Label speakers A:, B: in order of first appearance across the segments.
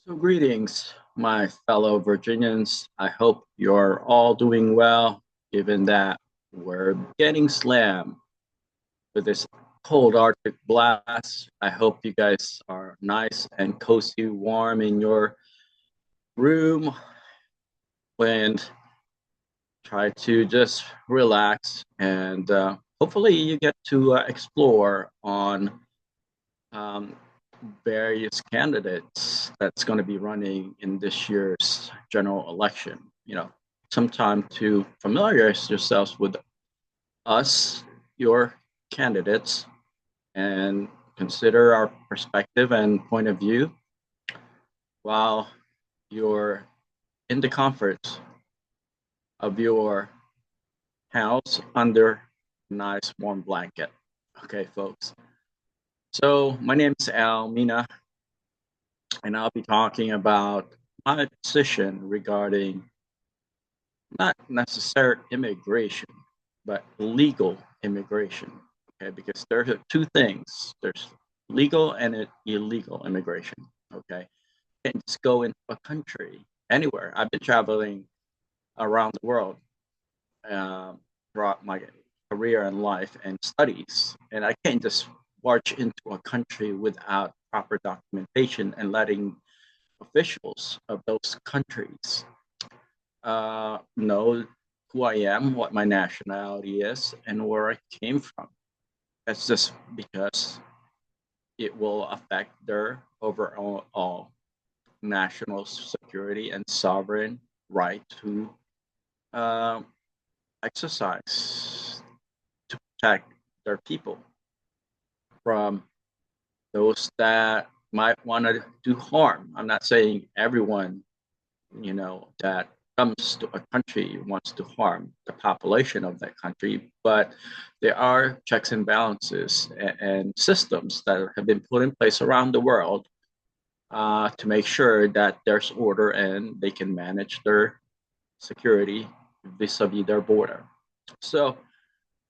A: So, greetings, my fellow Virginians. I hope you're all doing well, given that we're getting slammed with this cold Arctic blast. I hope you guys are nice and cozy, warm in your room, and try to just relax. And hopefully, you get to explore on um, various candidates that's going to be running in this year's general election. Some time to familiarize yourselves with us, your candidates, and consider our perspective and point of view while you're in the comfort of your house under a nice warm blanket. Okay, folks. So my name is Al Mina, and I'll be talking about my position regarding not necessary immigration, but legal immigration. Okay, because there are two things: there's legal and illegal immigration. Okay, you can't just go into a country anywhere. I've been traveling around the world throughout my career and life and studies, and I can't just march into a country without proper documentation and letting officials of those countries know who I am, what my nationality is, and where I came from. That's just because it will affect their overall national security and sovereign right to uh, exercise to protect their people from those that might want to do harm. I'm not saying everyone, that comes to a country wants to harm the population of that country, but there are checks and balances and systems that have been put in place around the world to make sure that there's order and they can manage their security vis-a-vis their border. So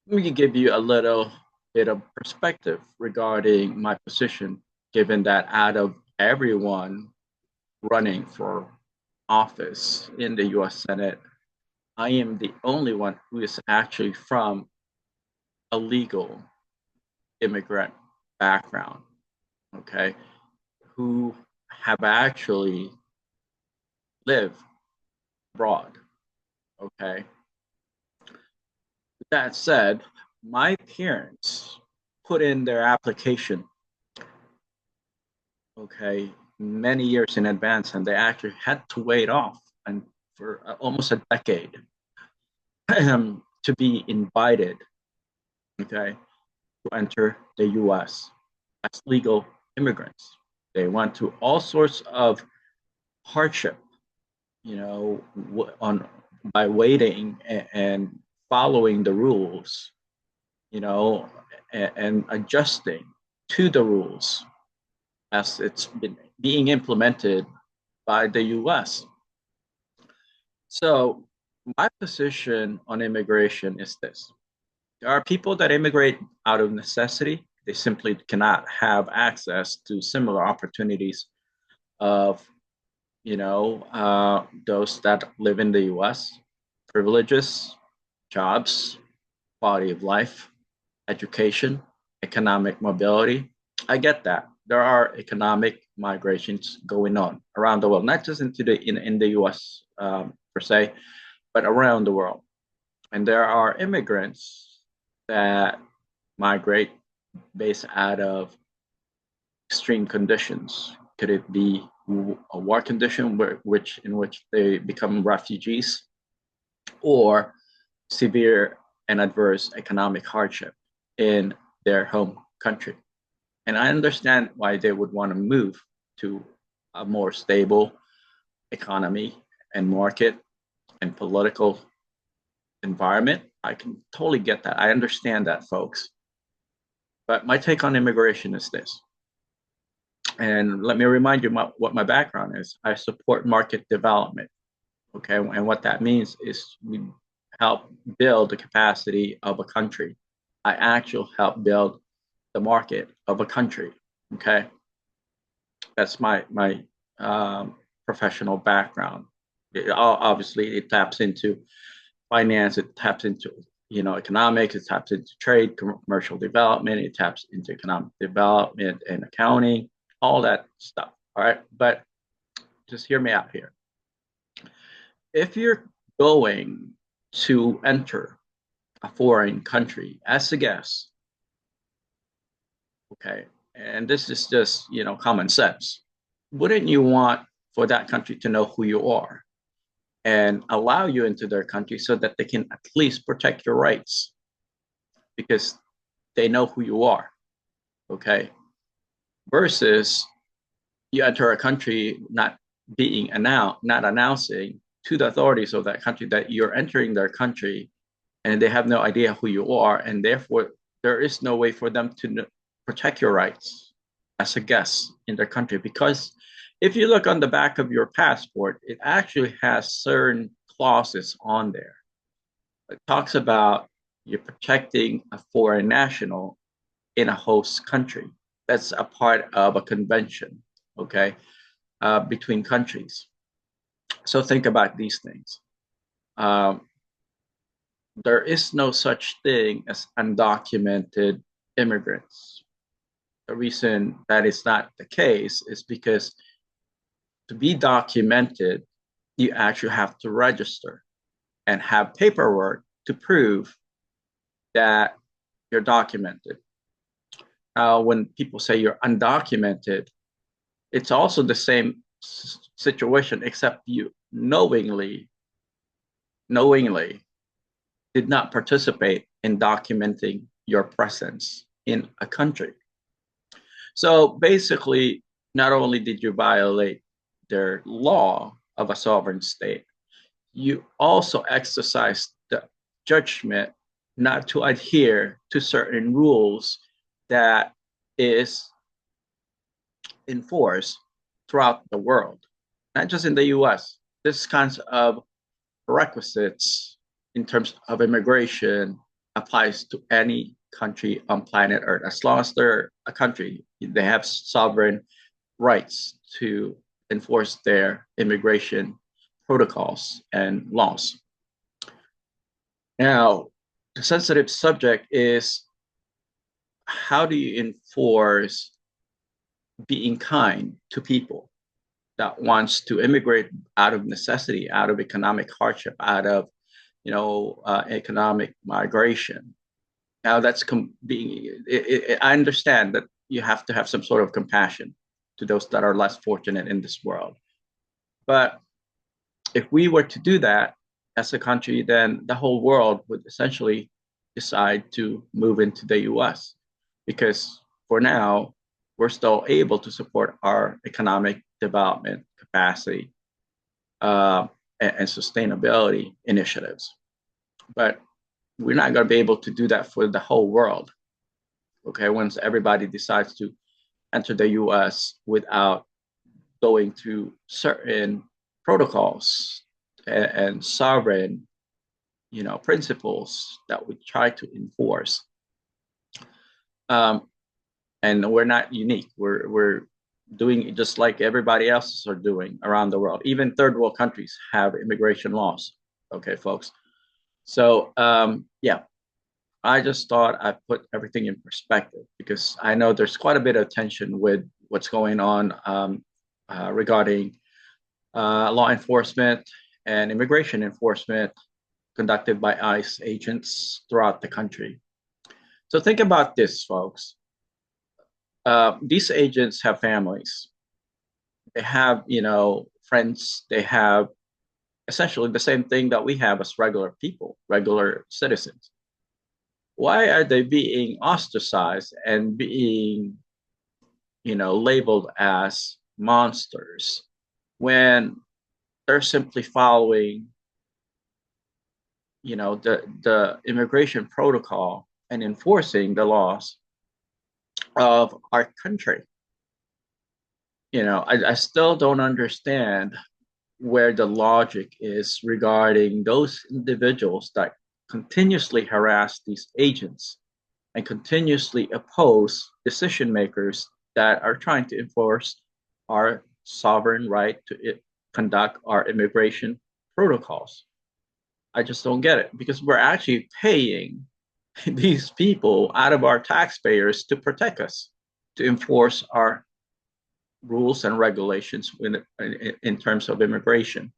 A: let me give you a little bit of perspective regarding my position, given that out of everyone running for office in the US Senate, I am the only one who is actually from a legal immigrant background, okay, who have actually lived abroad, okay. With that said, my parents put in their application, okay, many years in advance, and they actually had to wait off and for almost a decade to be invited, okay, to enter the US as legal immigrants. They went through all sorts of hardship, on by waiting and following the rules, you know, and adjusting to the rules as it's been being implemented by the US. So my position on immigration is this. There are people that immigrate out of necessity. They simply cannot have access to similar opportunities of, those that live in the US, privileges, jobs, quality of life, education, economic mobility. I get that. There are economic migrations going on around the world, not just in the US per se, but around the world. And there are immigrants that migrate based out of extreme conditions. Could it be a war condition in which they become refugees, or severe and adverse economic hardship in their home country? And I understand why they would want to move to a more stable economy and market and political environment. I can totally get that. I understand that, folks. But my take on immigration is this. And let me remind you what my background is. I support market development. Okay. And what that means is we help build the capacity of a country. I actually help build the market of a country. Okay. That's my professional background. Obviously, it taps into finance, it taps into economics, it taps into trade, commercial development, it taps into economic development and accounting, all that stuff. All right, but just hear me out here. If you're going to enter a foreign country as a guest, okay, and this is just common sense, wouldn't you want for that country to know who you are and allow you into their country so that they can at least protect your rights because they know who you are, okay? Versus you enter a country not not announcing to the authorities of that country that you're entering their country, and they have no idea who you are, and therefore there is no way for them to protect your rights as a guest in their country. Because if you look on the back of your passport, it actually has certain clauses on there. It talks about you're protecting a foreign national in a host country. That's a part of a convention, okay, between countries. So think about these things. There is no such thing as undocumented immigrants. The reason that is not the case is because to be documented, you actually have to register and have paperwork to prove that you're documented. When people say you're undocumented, it's also the same situation, except you knowingly did not participate in documenting your presence in a country. So basically, not only did you violate their law of a sovereign state, you also exercised the judgment not to adhere to certain rules that is enforced throughout the world, not just in the US. This kinds of requisites in terms of immigration applies to any country on planet Earth. As long as they're a country, they have sovereign rights to enforce their immigration protocols and laws. Now, the sensitive subject is how do you enforce being kind to people that wants to immigrate out of necessity, out of economic hardship, out of economic migration. Now that's I understand that you have to have some sort of compassion to those that are less fortunate in this world. But if we were to do that as a country, then the whole world would essentially decide to move into the US because for now, we're still able to support our economic development capacity and sustainability initiatives. But we're not going to be able to do that for the whole world. Okay, once everybody decides to enter the US without going through certain protocols and sovereign, principles that we try to enforce. And we're not unique. We're doing it just like everybody else are doing around the world. Even third world countries have immigration laws. Okay, folks. So yeah, I just thought I'd put everything in perspective because I know there's quite a bit of tension with what's going on regarding law enforcement and immigration enforcement conducted by ICE agents throughout the country. So think about this, folks. These agents have families. They have, friends. They have essentially the same thing that we have as regular people, regular citizens. Why are they being ostracized and being, labeled as monsters when they're simply following, the immigration protocol and enforcing the laws of our country? I still don't understand where the logic is regarding those individuals that continuously harass these agents and continuously oppose decision makers that are trying to enforce our sovereign right to conduct our immigration protocols. I just don't get it because we're actually paying these people out of our taxpayers to protect us, to enforce our rules and regulations in terms of immigration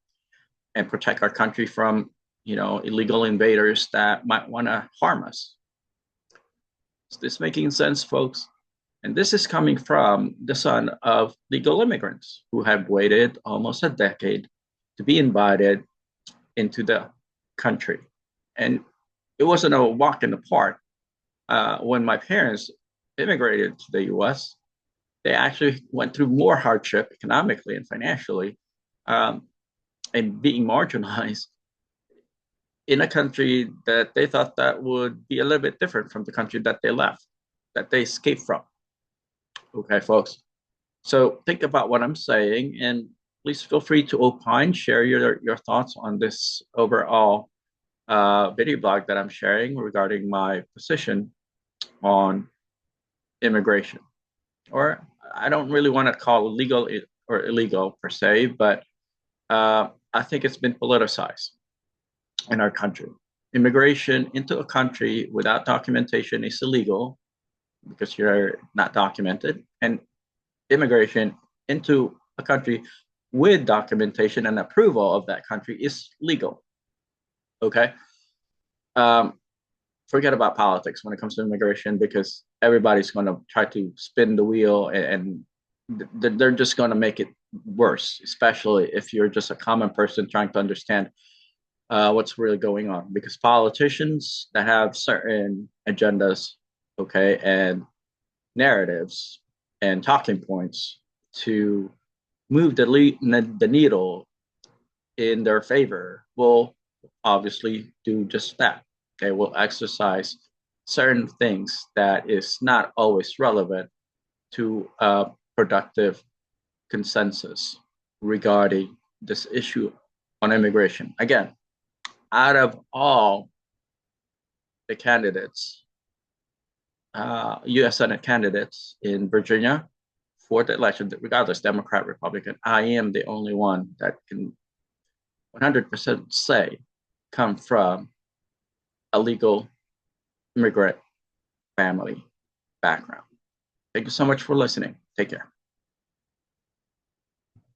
A: and protect our country from, illegal invaders that might want to harm us. Is this making sense, folks? And this is coming from the son of legal immigrants who have waited almost a decade to be invited into the country. And it wasn't a walk in the park. When my parents immigrated to the US, they actually went through more hardship economically and financially, and being marginalized in a country that they thought that would be a little bit different from the country that they left, that they escaped from. Okay, folks. So think about what I'm saying, and please feel free to opine, share your thoughts on this overall video blog that I'm sharing regarding my position on immigration. Or I don't really want to call it legal or illegal per se, but I think it's been politicized in our country. Immigration into a country without documentation is illegal because you're not documented, and immigration into a country with documentation and approval of that country is legal. Okay. Forget about politics when it comes to immigration because everybody's going to try to spin the wheel, and they're just going to make it worse, especially if you're just a common person trying to understand what's really going on. Because politicians that have certain agendas, okay, and narratives and talking points to move the needle in their favor will obviously do just that. Okay, will exercise certain things that is not always relevant to a productive consensus regarding this issue on immigration. Again, out of all the candidates, U.S. Senate candidates in Virginia for the election, regardless, Democrat, Republican, I am the only one that can 100% say come from a legal immigrant family background. Thank you so much for listening. Take care.